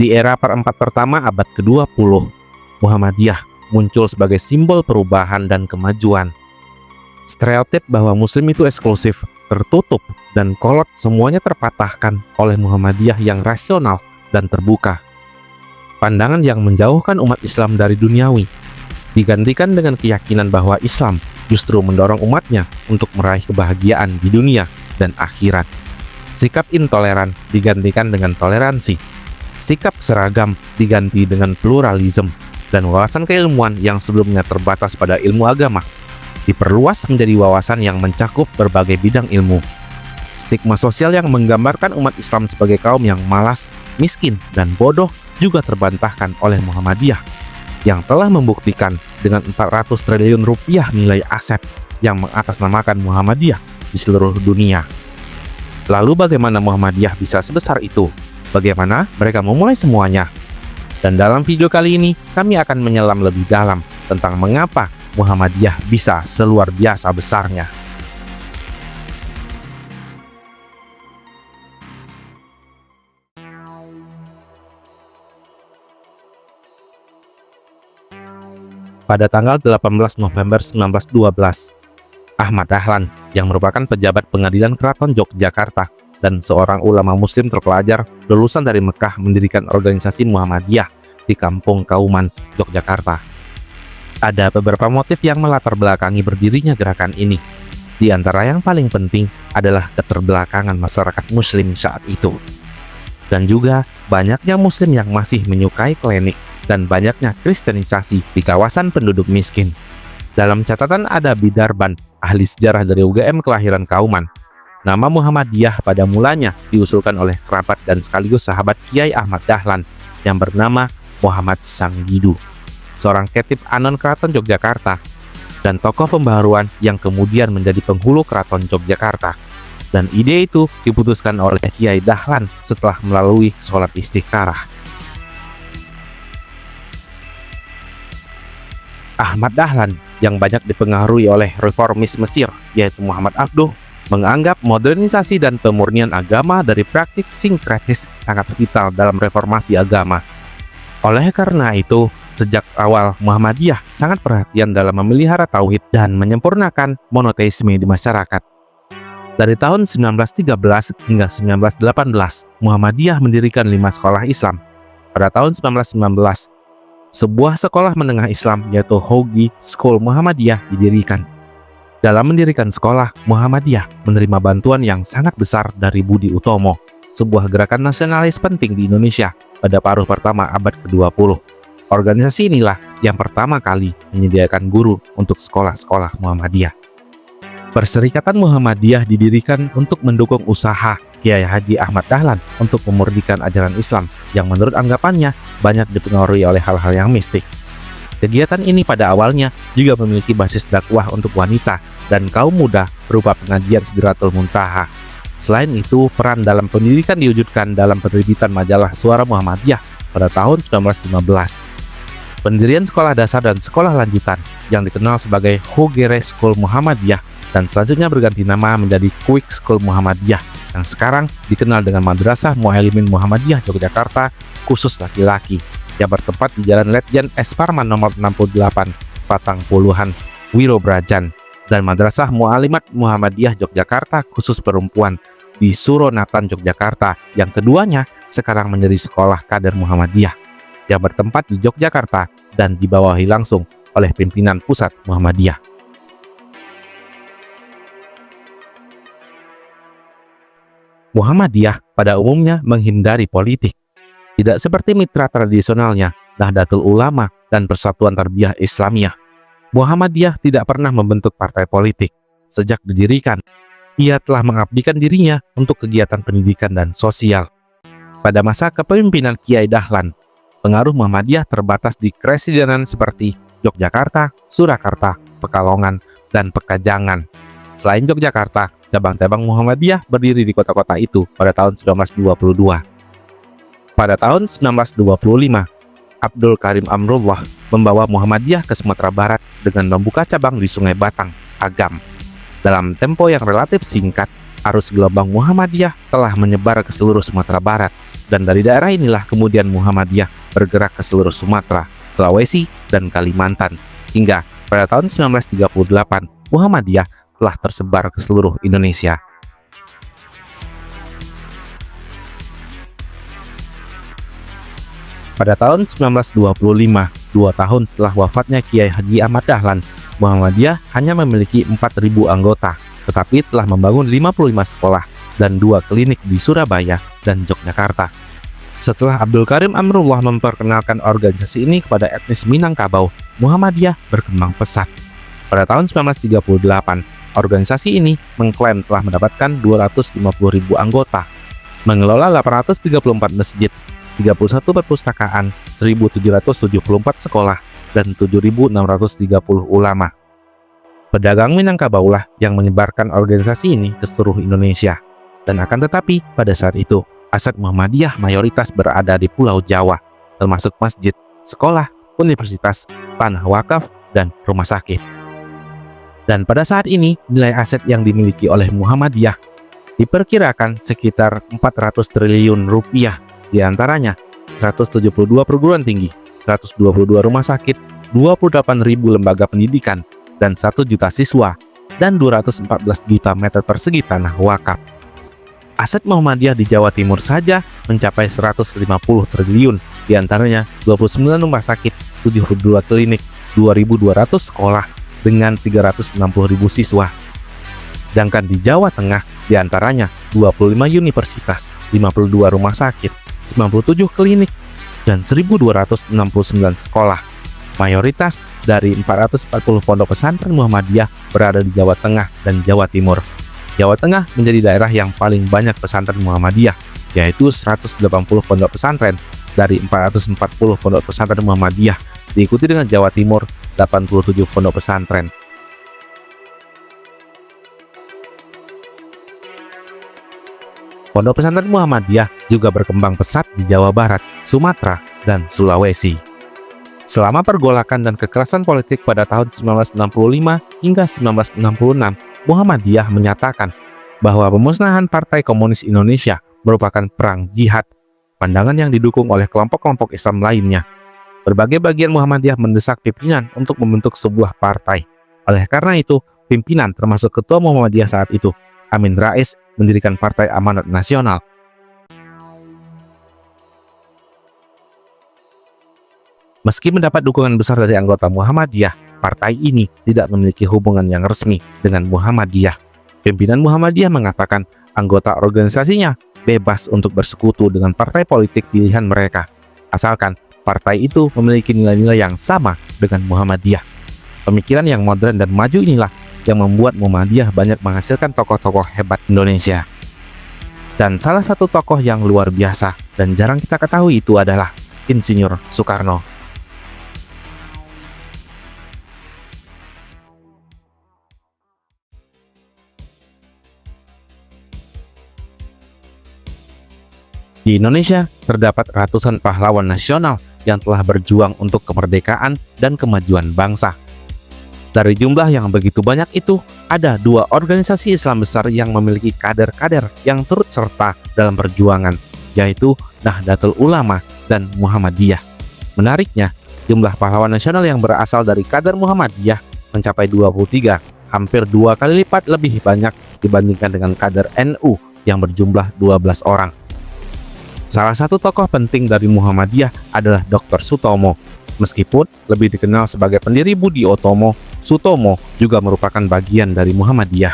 Di era perempat pertama abad ke-20, Muhammadiyah muncul sebagai simbol perubahan dan kemajuan. Stereotip bahwa Muslim itu eksklusif, tertutup, dan kolot semuanya terpatahkan oleh Muhammadiyah yang rasional dan terbuka. Pandangan yang menjauhkan umat Islam dari duniawi digantikan dengan keyakinan bahwa Islam justru mendorong umatnya untuk meraih kebahagiaan di dunia dan akhirat. Sikap intoleran digantikan dengan toleransi. Sikap seragam diganti dengan pluralisme, dan wawasan keilmuan yang sebelumnya terbatas pada ilmu agama diperluas menjadi wawasan yang mencakup berbagai bidang ilmu. Stigma sosial yang menggambarkan umat Islam sebagai kaum yang malas, miskin, dan bodoh juga terbantahkan oleh Muhammadiyah yang telah membuktikan dengan 400 triliun rupiah nilai aset yang mengatasnamakan Muhammadiyah di seluruh dunia. Lalu bagaimana Muhammadiyah bisa sebesar itu? Bagaimana mereka memulai semuanya? Dan dalam video kali ini, kami akan menyelam lebih dalam tentang mengapa Muhammadiyah bisa seluar biasa besarnya. Pada tanggal 18 November 1912, Ahmad Dahlan yang merupakan pejabat pengadilan Keraton Yogyakarta dan seorang ulama muslim terpelajar lulusan dari Mekah mendirikan organisasi Muhammadiyah di Kampung Kauman, Yogyakarta. Ada beberapa motif yang melatar belakangi berdirinya gerakan ini. Di antara yang paling penting adalah keterbelakangan masyarakat muslim saat itu. Dan juga banyaknya muslim yang masih menyukai klinik dan banyaknya kristenisasi di kawasan penduduk miskin. Dalam catatan ada Bidarban, ahli sejarah dari UGM kelahiran Kauman. Nama Muhammadiyah pada mulanya diusulkan oleh kerabat dan sekaligus sahabat Kiai Ahmad Dahlan yang bernama Muhammad Sanggidu, seorang ketib Anon Keraton Yogyakarta dan tokoh pembaharuan yang kemudian menjadi penghulu Keraton Yogyakarta. Dan ide itu diputuskan oleh Kiai Dahlan setelah melalui sholat istikharah. Ahmad Dahlan yang banyak dipengaruhi oleh reformis Mesir, yaitu Muhammad Abduh, menganggap modernisasi dan pemurnian agama dari praktik sinkretis sangat vital dalam reformasi agama. Oleh karena itu, sejak awal Muhammadiyah sangat perhatian dalam memelihara tauhid dan menyempurnakan monoteisme di masyarakat. Dari tahun 1913 hingga 1918, Muhammadiyah mendirikan 5 sekolah Islam. Pada tahun 1919, sebuah sekolah menengah Islam yaitu Hogi School Muhammadiyah didirikan. Dalam mendirikan sekolah, Muhammadiyah menerima bantuan yang sangat besar dari Budi Utomo, sebuah gerakan nasionalis penting di Indonesia pada paruh pertama abad ke-20. Organisasi inilah yang pertama kali menyediakan guru untuk sekolah-sekolah Muhammadiyah. Perserikatan Muhammadiyah didirikan untuk mendukung usaha Kiai Haji Ahmad Dahlan untuk memurnikan ajaran Islam yang menurut anggapannya banyak dipengaruhi oleh hal-hal yang mistik. Kegiatan ini pada awalnya juga memiliki basis dakwah untuk wanita dan kaum muda berupa pengajian Sidratul Muntaha. Selain itu, peran dalam pendidikan diwujudkan dalam penerbitan majalah Suara Muhammadiyah pada tahun 1915. Pendirian sekolah dasar dan sekolah lanjutan yang dikenal sebagai Hogere School Muhammadiyah dan selanjutnya berganti nama menjadi Quick School Muhammadiyah yang sekarang dikenal dengan Madrasah Muallimin Muhammadiyah Yogyakarta khusus laki-laki yang bertempat di Jalan Letjen S. Parman nomor 68, Patang Puluhan, Wirobrajan, dan Madrasah Muallimat Muhammadiyah Yogyakarta khusus perempuan di Suronatan, Yogyakarta, yang keduanya sekarang menjadi sekolah kader Muhammadiyah yang bertempat di Yogyakarta dan dibawahi langsung oleh pimpinan pusat Muhammadiyah. Muhammadiyah pada umumnya menghindari politik. Tidak seperti mitra tradisionalnya, Nahdlatul Ulama dan Persatuan Tarbiyah Islamiyah. Muhammadiyah tidak pernah membentuk partai politik. Sejak didirikan, ia telah mengabdikan dirinya untuk kegiatan pendidikan dan sosial. Pada masa kepemimpinan Kiai Dahlan, pengaruh Muhammadiyah terbatas di kresidenan seperti Yogyakarta, Surakarta, Pekalongan, dan Pekajangan. Selain Yogyakarta, cabang-cabang Muhammadiyah berdiri di kota-kota itu pada tahun 1922. Pada tahun 1925, Abdul Karim Amrullah membawa Muhammadiyah ke Sumatera Barat dengan membuka cabang di Sungai Batang, Agam. Dalam tempo yang relatif singkat, arus gelombang Muhammadiyah telah menyebar ke seluruh Sumatera Barat, dan dari daerah inilah kemudian Muhammadiyah bergerak ke seluruh Sumatera, Sulawesi, dan Kalimantan, hingga pada tahun 1938 Muhammadiyah telah tersebar ke seluruh Indonesia. Pada tahun 1925, 2 tahun setelah wafatnya Kiai Haji Ahmad Dahlan, Muhammadiyah hanya memiliki 4.000 anggota, tetapi telah membangun 55 sekolah dan 2 klinik di Surabaya dan Yogyakarta. Setelah Abdul Karim Amrullah memperkenalkan organisasi ini kepada etnis Minangkabau, Muhammadiyah berkembang pesat. Pada tahun 1938, organisasi ini mengklaim telah mendapatkan 250.000 anggota, mengelola 834 masjid, 31 perpustakaan, 1.774 sekolah, dan 7.630 ulama. Pedagang Minangkabau lah yang menyebarkan organisasi ini ke seluruh Indonesia. Dan akan tetapi, pada saat itu, aset Muhammadiyah mayoritas berada di Pulau Jawa, termasuk masjid, sekolah, universitas, tanah wakaf, dan rumah sakit. Dan pada saat ini, nilai aset yang dimiliki oleh Muhammadiyah diperkirakan sekitar 400 triliun rupiah, di antaranya 172 perguruan tinggi, 122 rumah sakit, 28.000 lembaga pendidikan, dan 1 juta siswa, dan 214 juta meter persegi tanah wakaf. Aset Muhammadiyah di Jawa Timur saja mencapai 150 triliun, di antaranya 29 rumah sakit, 72 klinik, 2.200 sekolah, dengan 360.000 siswa. Sedangkan di Jawa Tengah, di antaranya 25 universitas, 52 rumah sakit, 97 klinik, dan 1.269 sekolah. Mayoritas dari 440 pondok pesantren Muhammadiyah berada di Jawa Tengah dan Jawa Timur. Jawa Tengah menjadi daerah yang paling banyak pesantren Muhammadiyah, yaitu 180 pondok pesantren dari 440 pondok pesantren Muhammadiyah, diikuti dengan Jawa Timur 87 pondok pesantren. Pondok pesantren Muhammadiyah juga berkembang pesat di Jawa Barat, Sumatera, dan Sulawesi. Selama pergolakan dan kekerasan politik pada tahun 1965 hingga 1966, Muhammadiyah menyatakan bahwa pemusnahan Partai Komunis Indonesia merupakan perang jihad, pandangan yang didukung oleh kelompok-kelompok Islam lainnya. Berbagai bagian Muhammadiyah mendesak pimpinan untuk membentuk sebuah partai. Oleh karena itu, pimpinan termasuk Ketua Muhammadiyah saat itu, Amin Rais, mendirikan Partai Amanat Nasional. Meski mendapat dukungan besar dari anggota Muhammadiyah, partai ini tidak memiliki hubungan yang resmi dengan Muhammadiyah. Pimpinan Muhammadiyah mengatakan anggota organisasinya bebas untuk bersekutu dengan partai politik pilihan mereka, asalkan partai itu memiliki nilai-nilai yang sama dengan Muhammadiyah. Pemikiran yang modern dan maju inilah yang membuat Muhammadiyah banyak menghasilkan tokoh-tokoh hebat Indonesia. Dan salah satu tokoh yang luar biasa dan jarang kita ketahui itu adalah Insinyur Soekarno. Di Indonesia, terdapat ratusan pahlawan nasional yang telah berjuang untuk kemerdekaan dan kemajuan bangsa. Dari jumlah yang begitu banyak itu, ada 2 organisasi Islam besar yang memiliki kader-kader yang turut serta dalam perjuangan, yaitu Nahdlatul Ulama dan Muhammadiyah. Menariknya, jumlah pahlawan nasional yang berasal dari kader Muhammadiyah mencapai 23, hampir 2 kali lipat lebih banyak dibandingkan dengan kader NU yang berjumlah 12 orang. Salah satu tokoh penting dari Muhammadiyah adalah Dr. Sutomo. Meskipun lebih dikenal sebagai pendiri Budi Utomo, Sutomo juga merupakan bagian dari Muhammadiyah.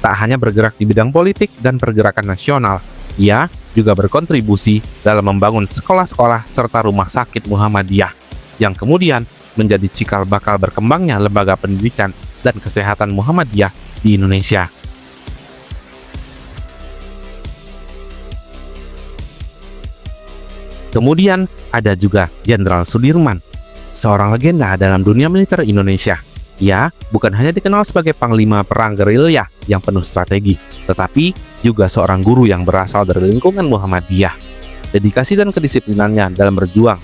Tak hanya bergerak di bidang politik dan pergerakan nasional, ia juga berkontribusi dalam membangun sekolah-sekolah serta rumah sakit Muhammadiyah, yang kemudian menjadi cikal bakal berkembangnya lembaga pendidikan dan kesehatan Muhammadiyah di Indonesia. Kemudian ada juga Jenderal Sudirman, seorang legenda dalam dunia militer Indonesia. Ia bukan hanya dikenal sebagai panglima perang gerilya yang penuh strategi, tetapi juga seorang guru yang berasal dari lingkungan Muhammadiyah. Dedikasi dan kedisiplinannya dalam berjuang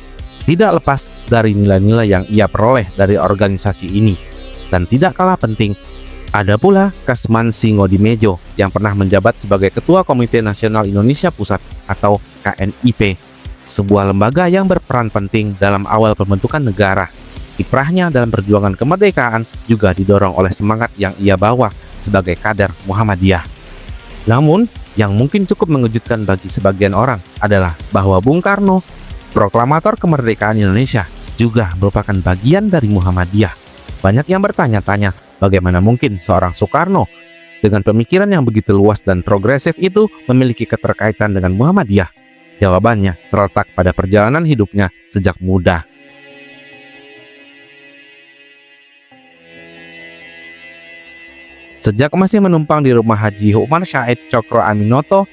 tidak lepas dari nilai-nilai yang ia peroleh dari organisasi ini. Dan tidak kalah penting, Ada pula Kasman Singodimedjo yang pernah menjabat sebagai Ketua Komite Nasional Indonesia Pusat atau KNIP, sebuah lembaga yang berperan penting dalam awal pembentukan negara. Kiprahnya dalam perjuangan kemerdekaan juga didorong oleh semangat yang ia bawa sebagai kader Muhammadiyah. Namun, yang mungkin cukup mengejutkan bagi sebagian orang adalah bahwa Bung Karno, proklamator kemerdekaan Indonesia, juga merupakan bagian dari Muhammadiyah. Banyak yang bertanya-tanya, bagaimana mungkin seorang Soekarno dengan pemikiran yang begitu luas dan progresif itu memiliki keterkaitan dengan Muhammadiyah? Jawabannya terletak pada perjalanan hidupnya sejak muda. Sejak masih menumpang di rumah Haji Umar Syahid Cokro Aminoto,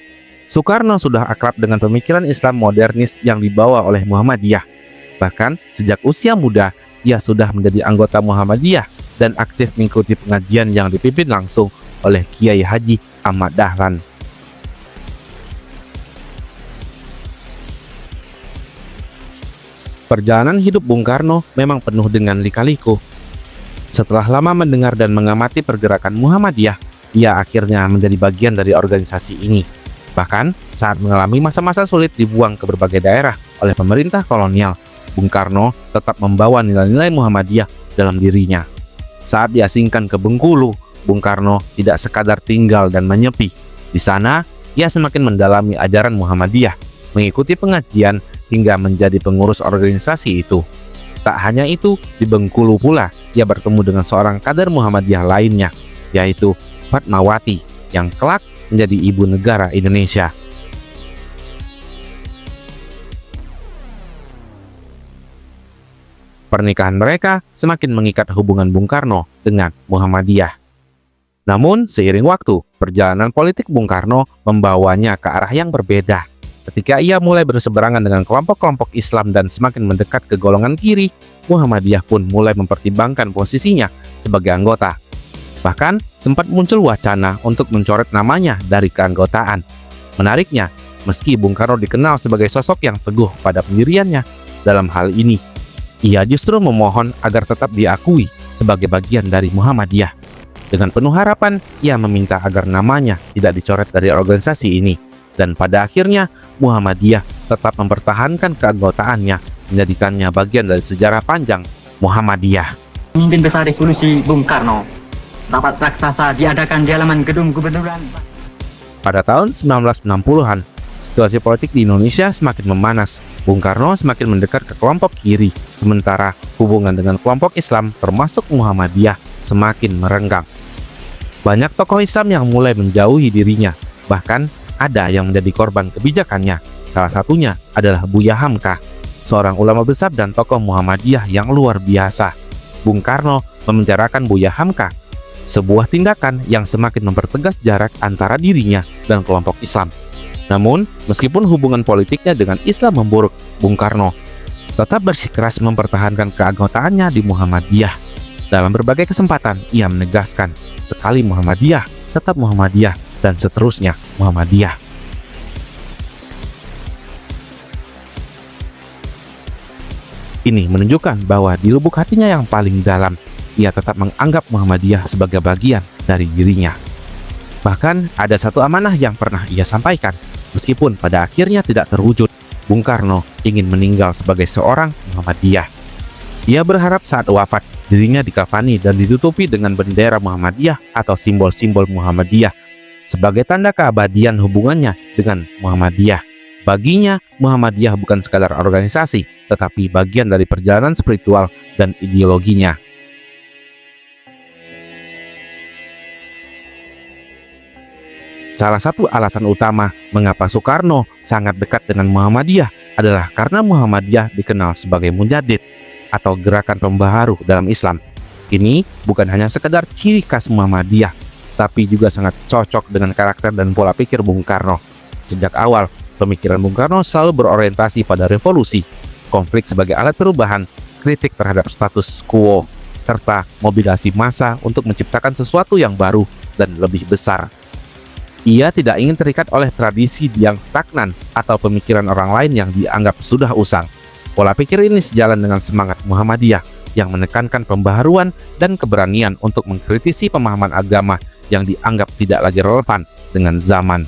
Soekarno sudah akrab dengan pemikiran Islam modernis yang dibawa oleh Muhammadiyah. Bahkan sejak usia muda, ia sudah menjadi anggota Muhammadiyah dan aktif mengikuti pengajian yang dipimpin langsung oleh Kiai Haji Ahmad Dahlan. Perjalanan hidup Bung Karno memang penuh dengan lika-liku. Setelah lama mendengar dan mengamati pergerakan Muhammadiyah, ia akhirnya menjadi bagian dari organisasi ini. Bahkan saat mengalami masa-masa sulit dibuang ke berbagai daerah oleh pemerintah kolonial, Bung Karno tetap membawa nilai-nilai Muhammadiyah dalam dirinya. Saat diasingkan ke Bengkulu, Bung Karno tidak sekadar tinggal dan menyepi. Di sana, ia semakin mendalami ajaran Muhammadiyah, mengikuti pengajian hingga menjadi pengurus organisasi itu. Tak hanya itu, di Bengkulu pula ia bertemu dengan seorang kader Muhammadiyah lainnya, yaitu Fatmawati, yang kelak menjadi ibu negara Indonesia. Pernikahan mereka semakin mengikat hubungan Bung Karno dengan Muhammadiyah. Namun, seiring waktu, perjalanan politik Bung Karno membawanya ke arah yang berbeda. Ketika ia mulai berseberangan dengan kelompok-kelompok Islam dan semakin mendekat ke golongan kiri, Muhammadiyah pun mulai mempertimbangkan posisinya sebagai anggota. Bahkan, sempat muncul wacana untuk mencoret namanya dari keanggotaan. Menariknya, meski Bung Karno dikenal sebagai sosok yang teguh pada pendiriannya, dalam hal ini ia justru memohon agar tetap diakui sebagai bagian dari Muhammadiyah. Dengan penuh harapan, ia meminta agar namanya tidak dicoret dari organisasi ini. Dan pada akhirnya, Muhammadiyah tetap mempertahankan keanggotaannya, menjadikannya bagian dari sejarah panjang Muhammadiyah. Pemimpin besar revolusi Bung Karno, rapat raksasa diadakan di halaman gedung gubernuran. Pada tahun 1960-an, situasi politik di Indonesia semakin memanas. Bung Karno semakin mendekat ke kelompok kiri, sementara hubungan dengan kelompok Islam termasuk Muhammadiyah semakin merenggang. Banyak tokoh Islam yang mulai menjauhi dirinya, bahkan ada yang menjadi korban kebijakannya. Salah satunya adalah Buya Hamka, seorang ulama besar dan tokoh Muhammadiyah yang luar biasa. Bung Karno memenjarakan Buya Hamka, sebuah tindakan yang semakin mempertegas jarak antara dirinya dan kelompok Islam. Namun, meskipun hubungan politiknya dengan Islam memburuk, Bung Karno tetap bersikeras mempertahankan keanggotaannya di Muhammadiyah. Dalam berbagai kesempatan, ia menegaskan, sekali Muhammadiyah, tetap Muhammadiyah, dan seterusnya Muhammadiyah. Ini menunjukkan bahwa di lubuk hatinya yang paling dalam, ia tetap menganggap Muhammadiyah sebagai bagian dari dirinya. Bahkan ada satu amanah yang pernah ia sampaikan, meskipun pada akhirnya tidak terwujud. Bung Karno ingin meninggal sebagai seorang Muhammadiyah. Ia berharap saat wafat, dirinya dikafani dan ditutupi dengan bendera Muhammadiyah atau simbol-simbol Muhammadiyah sebagai tanda keabadian hubungannya dengan Muhammadiyah. Baginya, Muhammadiyah bukan sekadar organisasi, tetapi bagian dari perjalanan spiritual dan ideologinya. Salah satu alasan utama mengapa Soekarno sangat dekat dengan Muhammadiyah adalah karena Muhammadiyah dikenal sebagai Mujadid atau gerakan pembaharu dalam Islam. Ini bukan hanya sekedar ciri khas Muhammadiyah, tapi juga sangat cocok dengan karakter dan pola pikir Bung Karno. Sejak awal, pemikiran Bung Karno selalu berorientasi pada revolusi, konflik sebagai alat perubahan, kritik terhadap status quo, serta mobilisasi massa untuk menciptakan sesuatu yang baru dan lebih besar. Ia tidak ingin terikat oleh tradisi yang stagnan atau pemikiran orang lain yang dianggap sudah usang. Pola pikir ini sejalan dengan semangat Muhammadiyah yang menekankan pembaharuan dan keberanian untuk mengkritisi pemahaman agama yang dianggap tidak lagi relevan dengan zaman.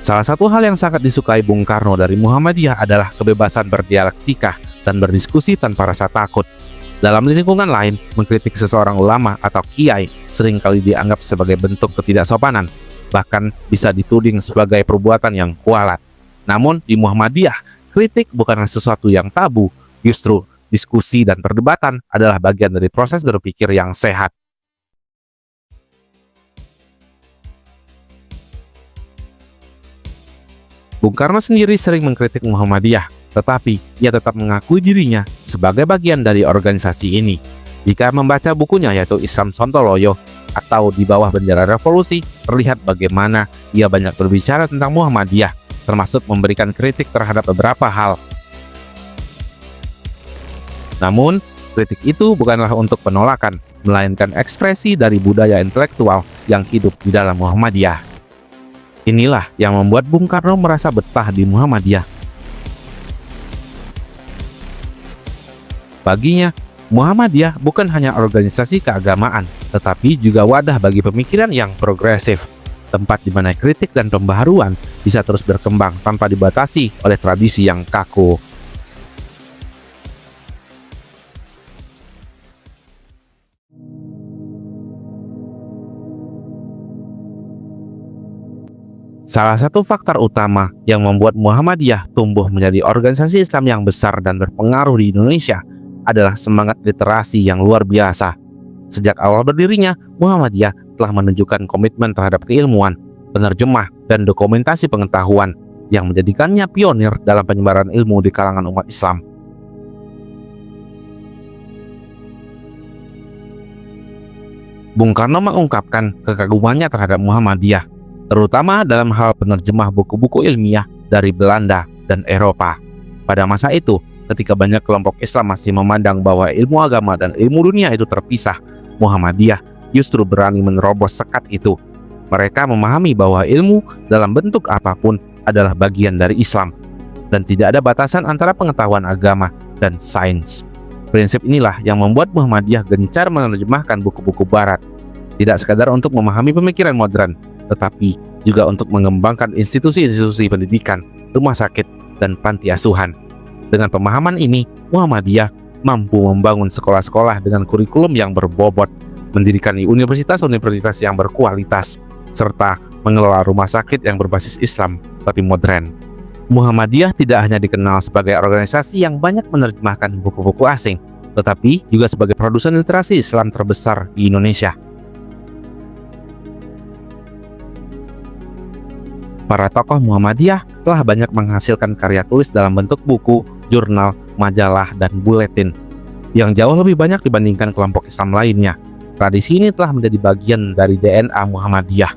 Salah satu hal yang sangat disukai Bung Karno dari Muhammadiyah adalah kebebasan berdialektika dan berdiskusi tanpa rasa takut. Dalam lingkungan lain, mengkritik seseorang ulama atau kiai seringkali dianggap sebagai bentuk ketidaksopanan, bahkan bisa dituding sebagai perbuatan yang kualat. Namun di Muhammadiyah, kritik bukanlah sesuatu yang tabu, justru diskusi dan perdebatan adalah bagian dari proses berpikir yang sehat. Bung Karno sendiri sering mengkritik Muhammadiyah, tetapi ia tetap mengakui dirinya sebagai bagian dari organisasi ini. Jika membaca bukunya yaitu Islam Sontoloyo atau Di Bawah Bendera Revolusi, terlihat bagaimana ia banyak berbicara tentang Muhammadiyah, termasuk memberikan kritik terhadap beberapa hal. Namun, kritik itu bukanlah untuk penolakan, melainkan ekspresi dari budaya intelektual yang hidup di dalam Muhammadiyah. Inilah yang membuat Bung Karno merasa betah di Muhammadiyah. Baginya, Muhammadiyah bukan hanya organisasi keagamaan, tetapi juga wadah bagi pemikiran yang progresif, tempat di mana kritik dan pembaharuan bisa terus berkembang tanpa dibatasi oleh tradisi yang kaku. Salah satu faktor utama yang membuat Muhammadiyah tumbuh menjadi organisasi Islam yang besar dan berpengaruh di Indonesia adalah semangat literasi yang luar biasa. Sejak awal berdirinya, Muhammadiyah telah menunjukkan komitmen terhadap keilmuan, penerjemah, dan dokumentasi pengetahuan yang menjadikannya pionir dalam penyebaran ilmu di kalangan umat Islam. Bung Karno mengungkapkan kekagumannya terhadap Muhammadiyah, terutama dalam hal penerjemah buku-buku ilmiah dari Belanda dan Eropa. Pada masa itu, ketika banyak kelompok Islam masih memandang bahwa ilmu agama dan ilmu dunia itu terpisah, Muhammadiyah justru berani menerobos sekat itu. Mereka memahami bahwa ilmu dalam bentuk apapun adalah bagian dari Islam, dan tidak ada batasan antara pengetahuan agama dan sains. Prinsip inilah yang membuat Muhammadiyah gencar menerjemahkan buku-buku Barat, tidak sekadar untuk memahami pemikiran modern, tetapi juga untuk mengembangkan institusi-institusi pendidikan, rumah sakit, dan panti asuhan. Dengan pemahaman ini, Muhammadiyah mampu membangun sekolah-sekolah dengan kurikulum yang berbobot, mendirikan universitas-universitas yang berkualitas, serta mengelola rumah sakit yang berbasis Islam tapi modern. Muhammadiyah tidak hanya dikenal sebagai organisasi yang banyak menerjemahkan buku-buku asing, tetapi juga sebagai produsen literasi Islam terbesar di Indonesia. Para tokoh Muhammadiyah telah banyak menghasilkan karya tulis dalam bentuk buku, jurnal, majalah, dan buletin yang jauh lebih banyak dibandingkan kelompok Islam lainnya. Tradisi ini telah menjadi bagian dari DNA Muhammadiyah.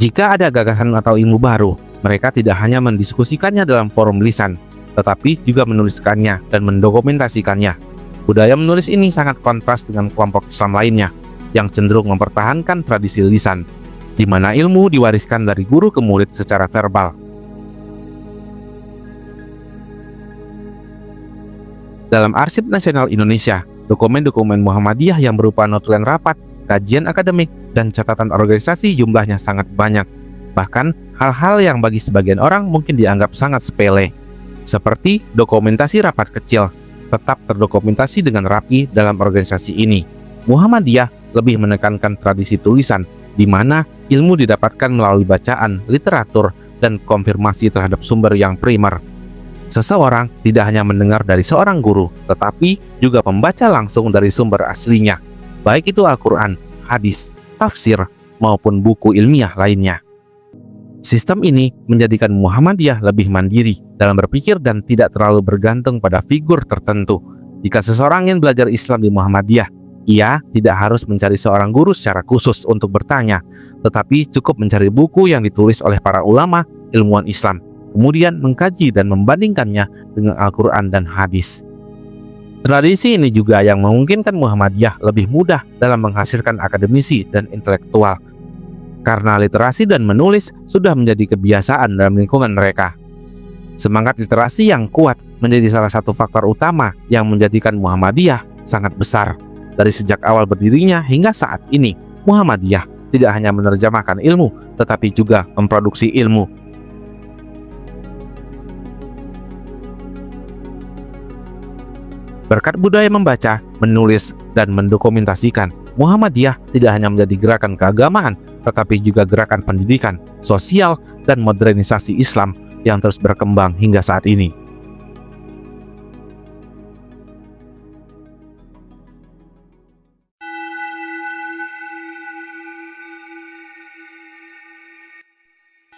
Jika ada gagasan atau ilmu baru, mereka tidak hanya mendiskusikannya dalam forum lisan, tetapi juga menuliskannya dan mendokumentasikannya. Budaya menulis ini sangat kontras dengan kelompok Islam lainnya yang cenderung mempertahankan tradisi lisan, di mana ilmu diwariskan dari guru ke murid secara verbal. Dalam Arsip Nasional Indonesia, dokumen-dokumen Muhammadiyah yang berupa notulen rapat, kajian akademik, dan catatan organisasi jumlahnya sangat banyak. Bahkan, hal-hal yang bagi sebagian orang mungkin dianggap sangat sepele, seperti dokumentasi rapat kecil, tetap terdokumentasi dengan rapi dalam organisasi ini. Muhammadiyah lebih menekankan tradisi tulisan, di mana ilmu didapatkan melalui bacaan, literatur, dan konfirmasi terhadap sumber yang primer. Seseorang tidak hanya mendengar dari seorang guru, tetapi juga membaca langsung dari sumber aslinya, baik itu Al-Quran, hadis, tafsir, maupun buku ilmiah lainnya. Sistem ini menjadikan Muhammadiyah lebih mandiri dalam berpikir dan tidak terlalu bergantung pada figur tertentu. Jika seseorang ingin belajar Islam di Muhammadiyah, ia tidak harus mencari seorang guru secara khusus untuk bertanya, tetapi cukup mencari buku yang ditulis oleh para ulama ilmuwan Islam, kemudian mengkaji dan membandingkannya dengan Al-Quran dan hadis. Tradisi ini juga yang memungkinkan Muhammadiyah lebih mudah dalam menghasilkan akademisi dan intelektual, karena literasi dan menulis sudah menjadi kebiasaan dalam lingkungan mereka. Semangat literasi yang kuat menjadi salah satu faktor utama yang menjadikan Muhammadiyah sangat besar. Dari sejak awal berdirinya hingga saat ini, Muhammadiyah tidak hanya menerjemahkan ilmu, tetapi juga memproduksi ilmu. Berkat budaya membaca, menulis, dan mendokumentasikan, Muhammadiyah tidak hanya menjadi gerakan keagamaan, tetapi juga gerakan pendidikan, sosial, dan modernisasi Islam yang terus berkembang hingga saat ini.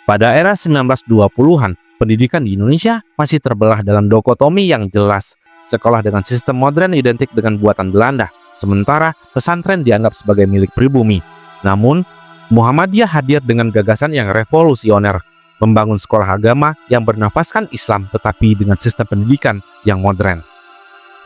Pada era 1920-an, pendidikan di Indonesia masih terbelah dalam dikotomi yang jelas. Sekolah dengan sistem modern identik dengan buatan Belanda, sementara pesantren dianggap sebagai milik pribumi. Namun, Muhammadiyah hadir dengan gagasan yang revolusioner, membangun sekolah agama yang bernafaskan Islam tetapi dengan sistem pendidikan yang modern.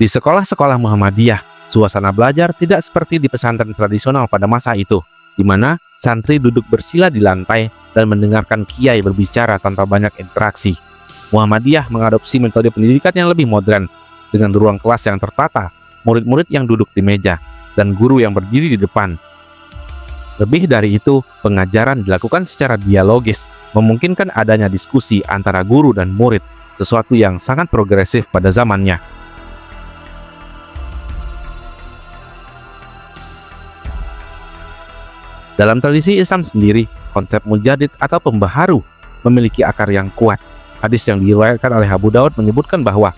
Di sekolah-sekolah Muhammadiyah, suasana belajar tidak seperti di pesantren tradisional pada masa itu, di mana santri duduk bersila di lantai dan mendengarkan kiai berbicara tanpa banyak interaksi. Muhammadiyah mengadopsi metode pendidikan yang lebih modern, dengan ruang kelas yang tertata, murid-murid yang duduk di meja, dan guru yang berdiri di depan. Lebih dari itu, pengajaran dilakukan secara dialogis, memungkinkan adanya diskusi antara guru dan murid, sesuatu yang sangat progresif pada zamannya. Dalam tradisi Islam sendiri, konsep mujadid atau pembaharu memiliki akar yang kuat. Hadis yang diriwayatkan oleh Abu Daud menyebutkan bahwa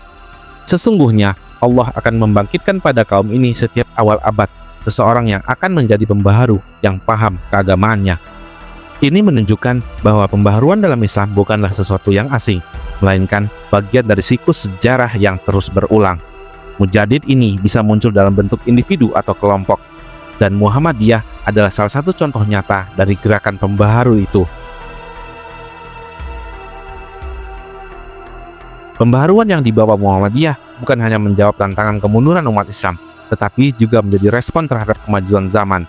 sesungguhnya Allah akan membangkitkan pada kaum ini setiap awal abad seseorang yang akan menjadi pembaharu yang paham keagamaannya. Ini menunjukkan bahwa pembaharuan dalam Islam bukanlah sesuatu yang asing, melainkan bagian dari siklus sejarah yang terus berulang. Mujadid ini bisa muncul dalam bentuk individu atau kelompok, dan Muhammadiyah adalah salah satu contoh nyata dari gerakan pembaharu itu. Pembaharuan yang dibawa Muhammadiyah bukan hanya menjawab tantangan kemunduran umat Islam, tetapi juga menjadi respon terhadap kemajuan zaman.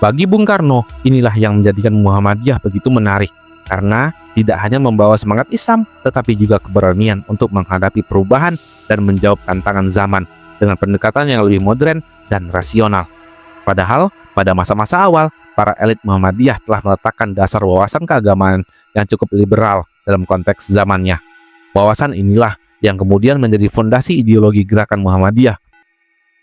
Bagi Bung Karno, inilah yang menjadikan Muhammadiyah begitu menarik, karena tidak hanya membawa semangat Islam, tetapi juga keberanian untuk menghadapi perubahan dan menjawab tantangan zaman dengan pendekatan yang lebih modern dan rasional. Padahal, pada masa-masa awal, para elit Muhammadiyah telah meletakkan dasar wawasan keagamaan yang cukup liberal dalam konteks zamannya. Wawasan inilah yang kemudian menjadi fondasi ideologi gerakan Muhammadiyah,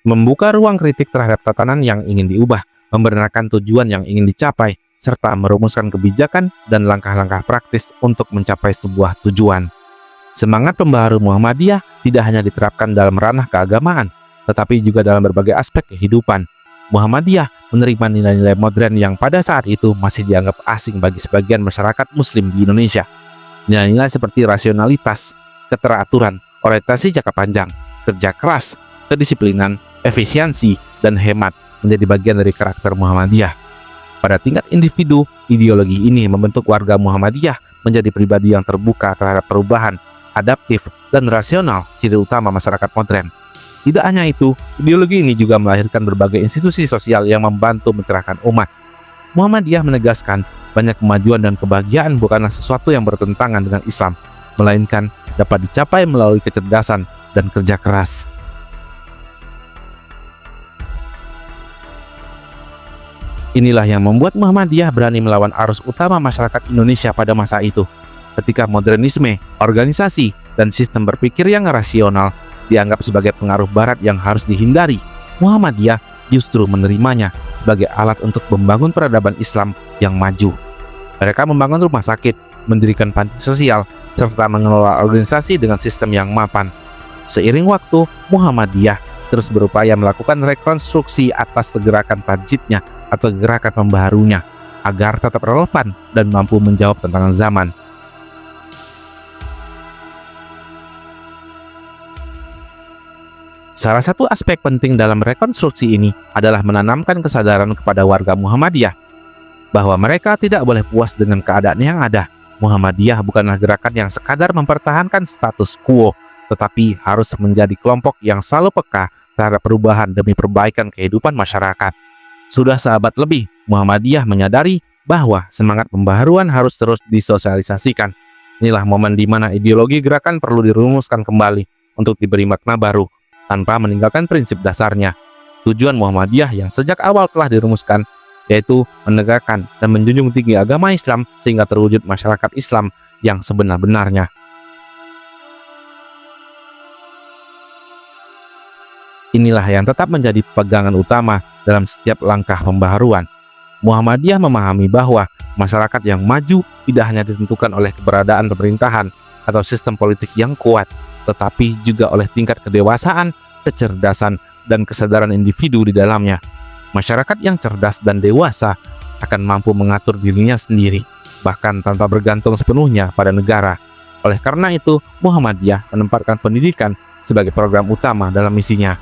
membuka ruang kritik terhadap tatanan yang ingin diubah, membenarkan tujuan yang ingin dicapai, serta merumuskan kebijakan dan langkah-langkah praktis untuk mencapai sebuah tujuan. Semangat pembaharu Muhammadiyah tidak hanya diterapkan dalam ranah keagamaan, tetapi juga dalam berbagai aspek kehidupan. Muhammadiyah menerima nilai-nilai modern yang pada saat itu masih dianggap asing bagi sebagian masyarakat Muslim di Indonesia. Nilai-nilai seperti rasionalitas, keteraturan, orientasi jangka panjang, kerja keras, kedisiplinan, efisiensi, dan hemat menjadi bagian dari karakter Muhammadiyah. Pada tingkat individu, ideologi ini membentuk warga Muhammadiyah menjadi pribadi yang terbuka terhadap perubahan, adaptif, dan rasional, ciri utama masyarakat modern. Tidak hanya itu, ideologi ini juga melahirkan berbagai institusi sosial yang membantu mencerahkan umat. Muhammadiyah menegaskan banyak kemajuan dan kebahagiaan bukanlah sesuatu yang bertentangan dengan Islam, melainkan dapat dicapai melalui kecerdasan dan kerja keras. Inilah yang membuat Muhammadiyah berani melawan arus utama masyarakat Indonesia pada masa itu. Ketika modernisme, organisasi, dan sistem berpikir yang rasional dianggap sebagai pengaruh barat yang harus dihindari, Muhammadiyah justru menerimanya sebagai alat untuk membangun peradaban Islam yang maju. Mereka membangun rumah sakit, mendirikan panti sosial, serta mengelola organisasi dengan sistem yang mapan. Seiring waktu, Muhammadiyah terus berupaya melakukan rekonstruksi atas gerakan tajdidnya atau gerakan pembaharunya agar tetap relevan dan mampu menjawab tantangan zaman. Salah satu aspek penting dalam rekonstruksi ini adalah menanamkan kesadaran kepada warga Muhammadiyah bahwa mereka tidak boleh puas dengan keadaan yang ada. Muhammadiyah bukanlah gerakan yang sekadar mempertahankan status quo, tetapi harus menjadi kelompok yang selalu peka terhadap perubahan demi perbaikan kehidupan masyarakat. Sudah seabad lebih, Muhammadiyah menyadari bahwa semangat pembaharuan harus terus disosialisasikan. Inilah momen di mana ideologi gerakan perlu dirumuskan kembali untuk diberi makna baru, tanpa meninggalkan prinsip dasarnya. Tujuan Muhammadiyah yang sejak awal telah dirumuskan, yaitu menegakkan dan menjunjung tinggi agama Islam sehingga terwujud masyarakat Islam yang sebenar-benarnya. Inilah yang tetap menjadi pegangan utama dalam setiap langkah pembaharuan. Muhammadiyah memahami bahwa masyarakat yang maju tidak hanya ditentukan oleh keberadaan pemerintahan atau sistem politik yang kuat, tetapi juga oleh tingkat kedewasaan, kecerdasan, dan kesadaran individu di dalamnya. Masyarakat yang cerdas dan dewasa akan mampu mengatur dirinya sendiri, bahkan tanpa bergantung sepenuhnya pada negara. Oleh karena itu, Muhammadiyah menempatkan pendidikan sebagai program utama dalam misinya.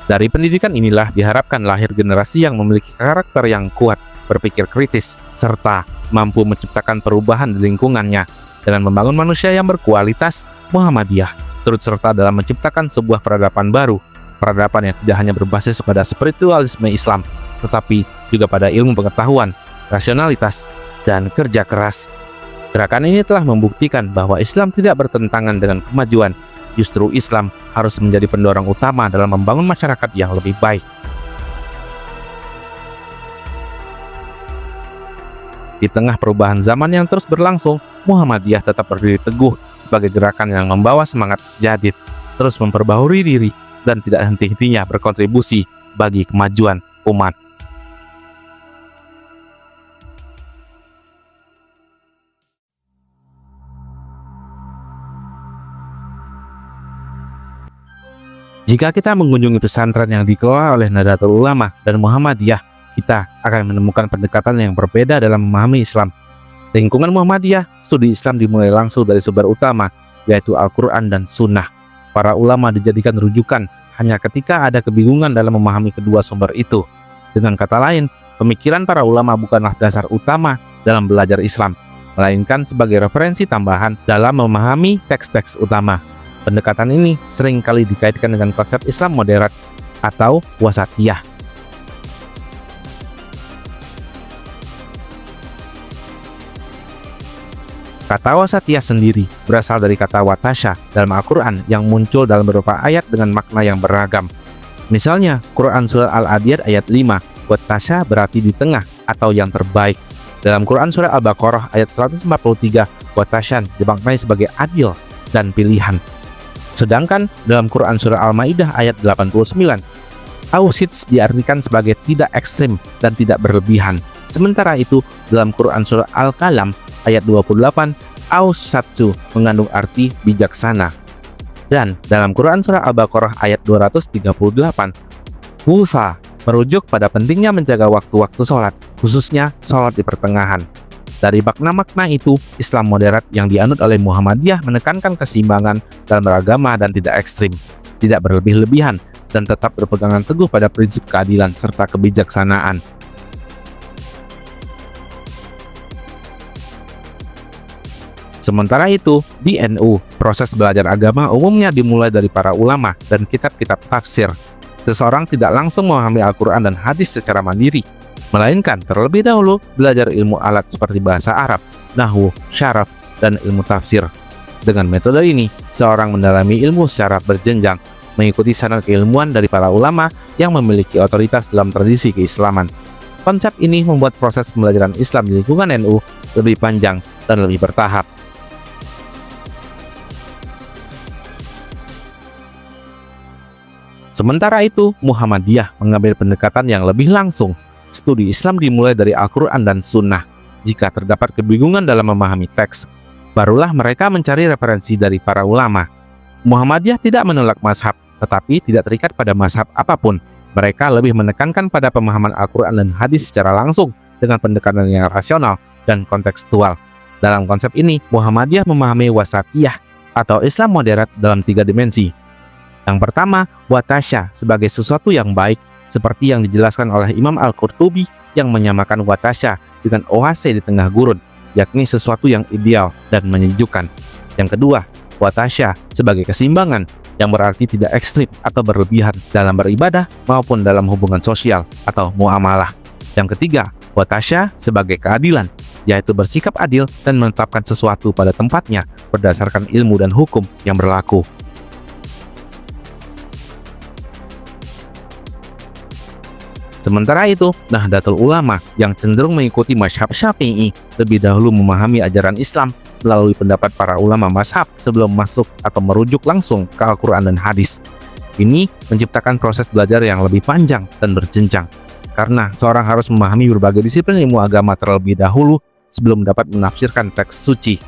Dari pendidikan inilah diharapkan lahir generasi yang memiliki karakter yang kuat, berpikir kritis, serta mampu menciptakan perubahan di lingkungannya. Dengan membangun manusia yang berkualitas, Muhammadiyah turut serta dalam menciptakan sebuah peradaban baru, peradaban yang tidak hanya berbasis pada spiritualisme Islam, tetapi juga pada ilmu pengetahuan, rasionalitas, dan kerja keras. Gerakan ini telah membuktikan bahwa Islam tidak bertentangan dengan kemajuan. Justru Islam harus menjadi pendorong utama dalam membangun masyarakat yang lebih baik. Di tengah perubahan zaman yang terus berlangsung, Muhammadiyah tetap berdiri teguh sebagai gerakan yang membawa semangat jadid, terus memperbaharui diri, dan tidak henti-hentinya berkontribusi bagi kemajuan umat. Jika kita mengunjungi pesantren yang dikelola oleh Nahdlatul Ulama dan Muhammadiyah, kita akan menemukan pendekatan yang berbeda dalam memahami Islam. Lingkungan Muhammadiyah, studi Islam dimulai langsung dari sumber utama, yaitu Al-Quran dan Sunnah. Para ulama dijadikan rujukan hanya ketika ada kebingungan dalam memahami kedua sumber itu. Dengan kata lain, pemikiran para ulama bukanlah dasar utama dalam belajar Islam, melainkan sebagai referensi tambahan dalam memahami teks-teks utama. Pendekatan ini sering kali dikaitkan dengan konsep Islam moderat atau wasatiyah. Kata wasatiyah sendiri berasal dari kata watasya dalam Al-Quran yang muncul dalam beberapa ayat dengan makna yang beragam. Misalnya, Quran Surah Al-Adiyat ayat 5, watasya berarti di tengah atau yang terbaik. Dalam Quran Surah Al-Baqarah ayat 143, watasyan dimaknai sebagai adil dan pilihan. Sedangkan dalam Quran Surah Al-Maidah ayat 89, awsits diartikan sebagai tidak ekstrim dan tidak berlebihan. Sementara itu, dalam Quran Surah Al-Qalam ayat 28, awsattu mengandung arti bijaksana. Dan dalam Quran Surah Al-Baqarah ayat 238, wusa merujuk pada pentingnya menjaga waktu-waktu sholat, khususnya sholat di pertengahan. Dari makna-makna itu, Islam moderat yang dianut oleh Muhammadiyah menekankan keseimbangan dalam beragama dan tidak ekstrim, tidak berlebih-lebihan, dan tetap berpegangan teguh pada prinsip keadilan serta kebijaksanaan. Sementara itu, di NU, proses belajar agama umumnya dimulai dari para ulama dan kitab-kitab tafsir. Seseorang tidak langsung memahami Al-Quran dan hadis secara mandiri, melainkan terlebih dahulu belajar ilmu alat seperti bahasa Arab, nahwu, syaraf, dan ilmu tafsir. Dengan metode ini, seorang mendalami ilmu secara berjenjang, mengikuti sanad keilmuan dari para ulama yang memiliki otoritas dalam tradisi keislaman. Konsep ini membuat proses pembelajaran Islam di lingkungan NU lebih panjang dan lebih bertahap. Sementara itu, Muhammadiyah mengambil pendekatan yang lebih langsung. Studi Islam dimulai dari Al-Quran dan Sunnah. Jika terdapat kebingungan dalam memahami teks, barulah mereka mencari referensi dari para ulama. Muhammadiyah tidak menolak mazhab, tetapi tidak terikat pada mazhab apapun. Mereka lebih menekankan pada pemahaman Al-Quran dan hadis secara langsung dengan pendekatan yang rasional dan kontekstual. Dalam konsep ini, Muhammadiyah memahami wasatiyah atau Islam moderat dalam 3 dimensi. Yang pertama, watasya sebagai sesuatu yang baik, seperti yang dijelaskan oleh Imam Al-Qurtubi yang menyamakan watasya dengan oase di tengah gurun, yakni sesuatu yang ideal dan menyejukkan. Yang kedua, watasya sebagai keseimbangan, yang berarti tidak ekstrim atau berlebihan dalam beribadah maupun dalam hubungan sosial atau muamalah. Yang ketiga, watasya sebagai keadilan, yaitu bersikap adil dan menetapkan sesuatu pada tempatnya berdasarkan ilmu dan hukum yang berlaku. Sementara itu, Nahdlatul Ulama yang cenderung mengikuti mazhab Syafi'i lebih dahulu memahami ajaran Islam melalui pendapat para ulama mazhab sebelum masuk atau merujuk langsung ke Al-Quran dan hadis. Ini menciptakan proses belajar yang lebih panjang dan berjenjang, karena seorang harus memahami berbagai disiplin ilmu agama terlebih dahulu sebelum dapat menafsirkan teks suci.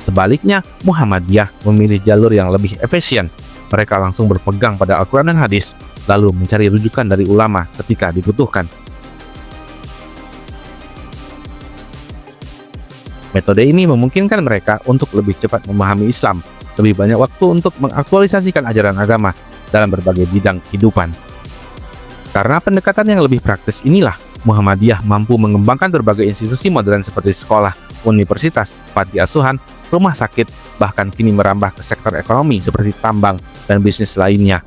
Sebaliknya, Muhammadiyah memilih jalur yang lebih efisien. Mereka langsung berpegang pada Al-Quran dan hadis, lalu mencari rujukan dari ulama ketika dibutuhkan. Metode ini memungkinkan mereka untuk lebih cepat memahami Islam, lebih banyak waktu untuk mengaktualisasikan ajaran agama dalam berbagai bidang kehidupan. Karena pendekatan yang lebih praktis inilah, Muhammadiyah mampu mengembangkan berbagai institusi modern seperti sekolah, universitas, panti asuhan, rumah sakit, bahkan kini merambah ke sektor ekonomi seperti tambang dan bisnis lainnya.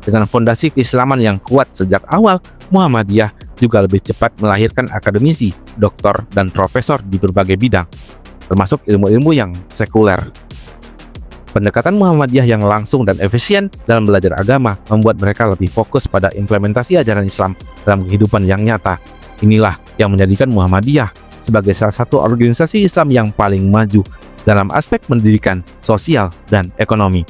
Dengan fondasi keislaman yang kuat sejak awal, Muhammadiyah juga lebih cepat melahirkan akademisi, doktor, dan profesor di berbagai bidang, termasuk ilmu-ilmu yang sekuler. Pendekatan Muhammadiyah yang langsung dan efisien dalam belajar agama membuat mereka lebih fokus pada implementasi ajaran Islam dalam kehidupan yang nyata. Inilah yang menjadikan Muhammadiyah sebagai salah satu organisasi Islam yang paling maju dalam aspek pendidikan, sosial, dan ekonomi.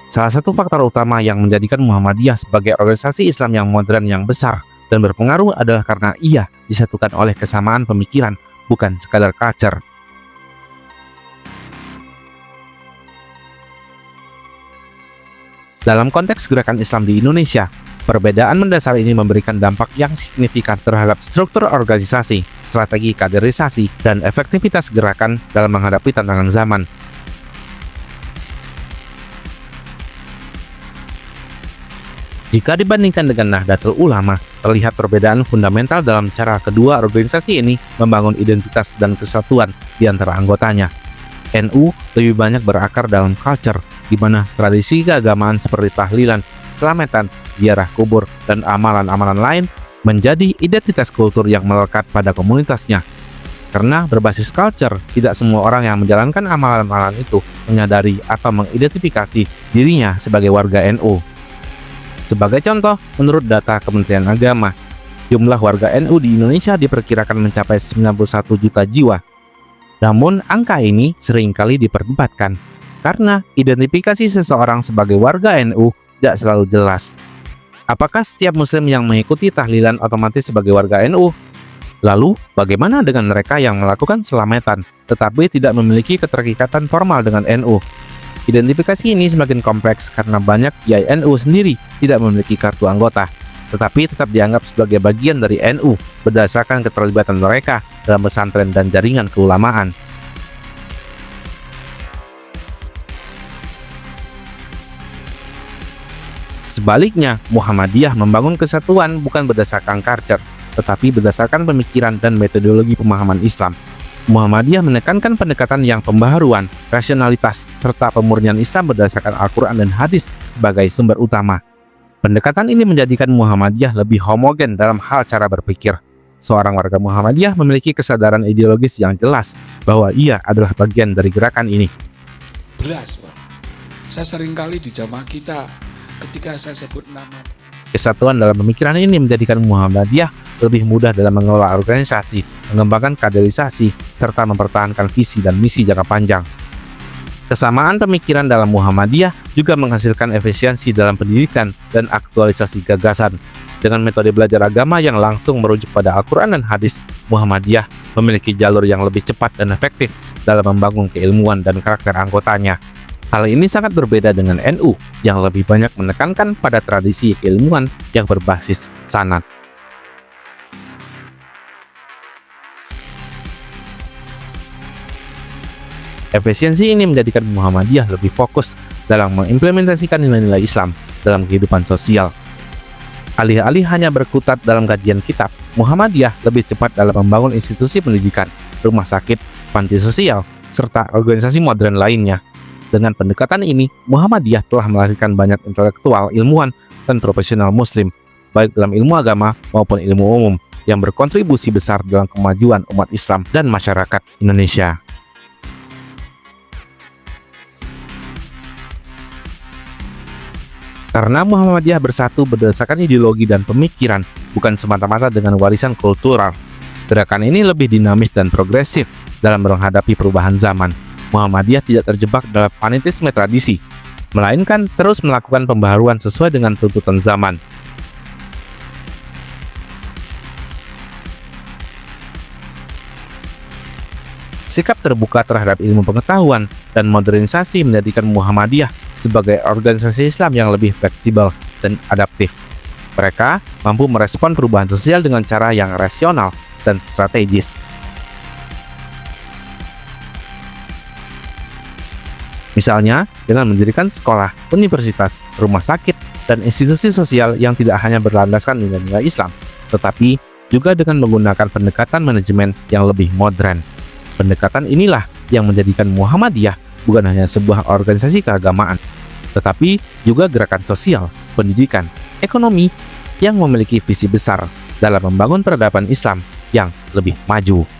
Salah satu faktor utama yang menjadikan Muhammadiyah sebagai organisasi Islam yang modern yang besar dan berpengaruh adalah karena ia disatukan oleh kesamaan pemikiran, bukan sekadar culture. Dalam konteks gerakan Islam di Indonesia, perbedaan mendasar ini memberikan dampak yang signifikan terhadap struktur organisasi, strategi kaderisasi, dan efektivitas gerakan dalam menghadapi tantangan zaman. Jika dibandingkan dengan Nahdlatul Ulama, terlihat perbedaan fundamental dalam cara kedua organisasi ini membangun identitas dan kesatuan di antara anggotanya. NU lebih banyak berakar dalam culture, di mana tradisi keagamaan seperti tahlilan, selamatan, ziarah kubur, dan amalan-amalan lain menjadi identitas kultur yang melekat pada komunitasnya. Karena berbasis culture, tidak semua orang yang menjalankan amalan-amalan itu menyadari atau mengidentifikasi dirinya sebagai warga NU. Sebagai contoh, menurut data Kementerian Agama, jumlah warga NU di Indonesia diperkirakan mencapai 91 juta jiwa. Namun, angka ini seringkali diperdebatkan karena identifikasi seseorang sebagai warga NU tidak selalu jelas. Apakah setiap muslim yang mengikuti tahlilan otomatis sebagai warga NU? Lalu, bagaimana dengan mereka yang melakukan selamatan tetapi tidak memiliki keterikatan formal dengan NU? Identifikasi ini semakin kompleks karena banyak kiai NU sendiri tidak memiliki kartu anggota, tetapi tetap dianggap sebagai bagian dari NU berdasarkan keterlibatan mereka dalam pesantren dan jaringan keulamaan. Sebaliknya, Muhammadiyah membangun kesatuan bukan berdasarkan culture, tetapi berdasarkan pemikiran dan metodologi pemahaman Islam. Muhammadiyah menekankan pendekatan yang pembaharuan, rasionalitas, serta pemurnian Islam berdasarkan Al-Quran dan hadis sebagai sumber utama. Pendekatan ini menjadikan Muhammadiyah lebih homogen dalam hal cara berpikir. Seorang warga Muhammadiyah memiliki kesadaran ideologis yang jelas bahwa ia adalah bagian dari gerakan ini. Belas, Pak. Saya seringkali di jamaah kita ketika saya sebut nama. Kesatuan dalam pemikiran ini menjadikan Muhammadiyah lebih mudah dalam mengelola organisasi, mengembangkan kaderisasi, serta mempertahankan visi dan misi jangka panjang. Kesamaan pemikiran dalam Muhammadiyah juga menghasilkan efisiensi dalam pendidikan dan aktualisasi gagasan. Dengan metode belajar agama yang langsung merujuk pada Al-Quran dan hadis, Muhammadiyah memiliki jalur yang lebih cepat dan efektif dalam membangun keilmuan dan karakter anggotanya. Hal ini sangat berbeda dengan NU yang lebih banyak menekankan pada tradisi keilmuan yang berbasis sanad. Efisiensi ini menjadikan Muhammadiyah lebih fokus dalam mengimplementasikan nilai-nilai Islam dalam kehidupan sosial. Alih-alih hanya berkutat dalam kajian kitab, Muhammadiyah lebih cepat dalam membangun institusi pendidikan, rumah sakit, panti sosial, serta organisasi modern lainnya. Dengan pendekatan ini, Muhammadiyah telah melahirkan banyak intelektual, ilmuwan, dan profesional Muslim, baik dalam ilmu agama maupun ilmu umum, yang berkontribusi besar dalam kemajuan umat Islam dan masyarakat Indonesia. Karena Muhammadiyah bersatu berdasarkan ideologi dan pemikiran, bukan semata-mata dengan warisan kultural. Gerakan ini lebih dinamis dan progresif dalam menghadapi perubahan zaman. Muhammadiyah tidak terjebak dalam fanatisme tradisi, melainkan terus melakukan pembaharuan sesuai dengan tuntutan zaman. Sikap terbuka terhadap ilmu pengetahuan dan modernisasi menjadikan Muhammadiyah sebagai organisasi Islam yang lebih fleksibel dan adaptif. Mereka mampu merespon perubahan sosial dengan cara yang rasional dan strategis. Misalnya, dengan mendirikan sekolah, universitas, rumah sakit, dan institusi sosial yang tidak hanya berlandaskan nilai-nilai Islam, tetapi juga dengan menggunakan pendekatan manajemen yang lebih modern. Pendekatan inilah yang menjadikan Muhammadiyah bukan hanya sebuah organisasi keagamaan, tetapi juga gerakan sosial, pendidikan, ekonomi yang memiliki visi besar dalam membangun peradaban Islam yang lebih maju.